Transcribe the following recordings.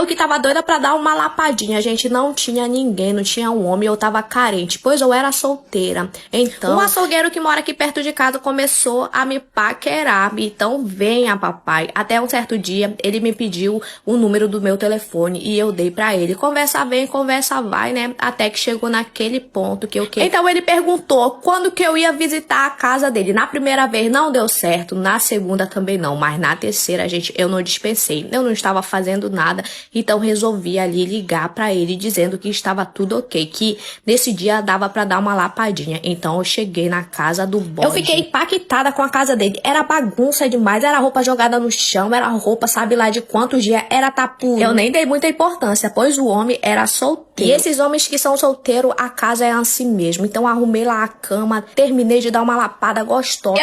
Eu que tava doida pra dar uma lapadinha, gente, não tinha ninguém, não tinha um homem, eu tava carente, pois eu era solteira. Então, um açougueiro que mora aqui perto de casa começou a me paquerar. Então, venha, papai. Até um certo dia, ele me pediu o número do meu telefone e eu dei pra ele. Conversa vem, conversa vai, né? Até que chegou naquele ponto que eu queria. Então, ele perguntou quando que eu ia visitar a casa dele. Na primeira vez não deu certo, na segunda também não, mas na terceira, gente, eu não dispensei. Eu não estava fazendo nada. Então resolvi ali ligar pra ele dizendo que estava tudo ok, que nesse dia dava pra dar uma lapadinha. Então eu cheguei na casa do bode. Eu fiquei impactada com a casa dele. Era bagunça demais, era roupa jogada no chão, era roupa sabe lá de quantos dias, era tapu. Eu nem dei muita importância, pois o homem era solteiro. E esses homens que são solteiros, a casa é assim mesmo. Então arrumei lá a cama, terminei de dar uma lapada gostosa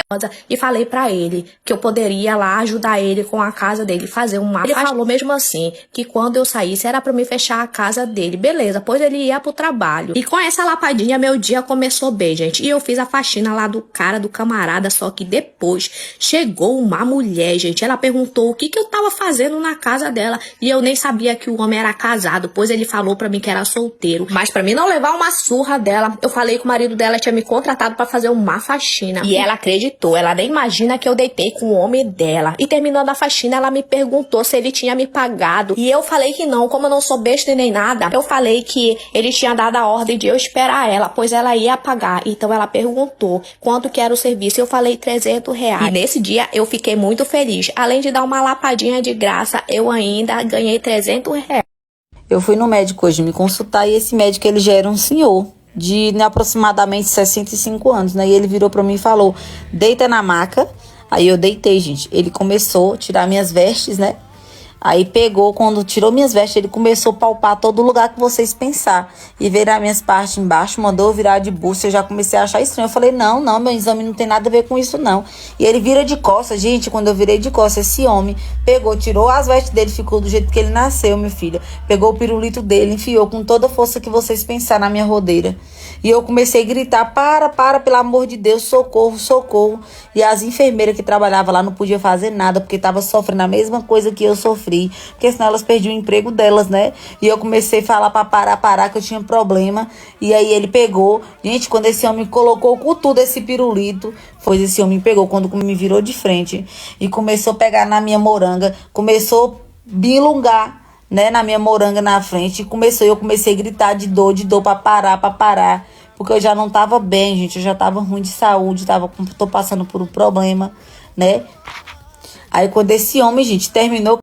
e falei pra ele que eu poderia lá ajudar ele com a casa dele, fazer uma... Ele falou mesmo assim, que quando eu saísse era pra me fechar a casa dele. Beleza, pois ele ia pro trabalho. E com essa lapadinha, meu dia começou bem, gente. E eu fiz a faxina lá do cara, do camarada, só que depois chegou uma mulher, gente. Ela perguntou o que eu tava fazendo na casa dela. E eu nem sabia que o homem era casado, pois ele falou pra mim que era solteiro. Mas pra mim não levar uma surra dela, eu falei que o marido dela tinha me contratado pra fazer uma faxina. E ela acreditou. Ela nem imagina que eu deitei com o homem dela. E terminando a faxina, ela me perguntou se ele tinha me pagado. E eu falei que não, como eu não sou besta nem nada, eu falei que ele tinha dado a ordem de eu esperar ela, pois ela ia pagar. Então ela perguntou quanto que era o serviço, eu falei R$300. E nesse dia eu fiquei muito feliz. Além de dar uma lapadinha de graça, eu ainda ganhei R$300. Eu fui no médico hoje me consultar e esse médico, ele já era um senhor de aproximadamente 65 anos, né? E ele virou pra mim e falou, deita na maca. Aí eu deitei, gente. Ele começou a tirar minhas vestes, né? Aí pegou, quando tirou minhas vestes, ele começou a palpar todo lugar que vocês pensar. E virar minhas partes embaixo, mandou eu virar de busto. Eu já comecei a achar estranho. Eu falei, não, meu exame não tem nada a ver com isso, não. E ele vira de costas, gente. Quando eu virei de costas, esse homem pegou, tirou as vestes dele, ficou do jeito que ele nasceu, minha filha. Pegou o pirulito dele, enfiou com toda a força que vocês pensar na minha rodeira. E eu comecei a gritar, para, pelo amor de Deus, socorro, socorro. E as enfermeiras que trabalhavam lá não podiam fazer nada, porque estavam sofrendo a mesma coisa que eu sofri. Porque senão elas perdiam o emprego delas, né? E eu comecei a falar pra parar, que eu tinha problema. E aí ele pegou. Gente, quando esse homem colocou com tudo esse pirulito, foi esse homem pegou, quando me virou de frente e começou a pegar na minha moranga, começou a bilungar, né, na minha moranga na frente. E eu comecei a gritar de dor pra parar. Porque eu já não tava bem, gente. Eu já tava ruim de saúde, tô passando por um problema, né? Aí quando esse homem, gente, terminou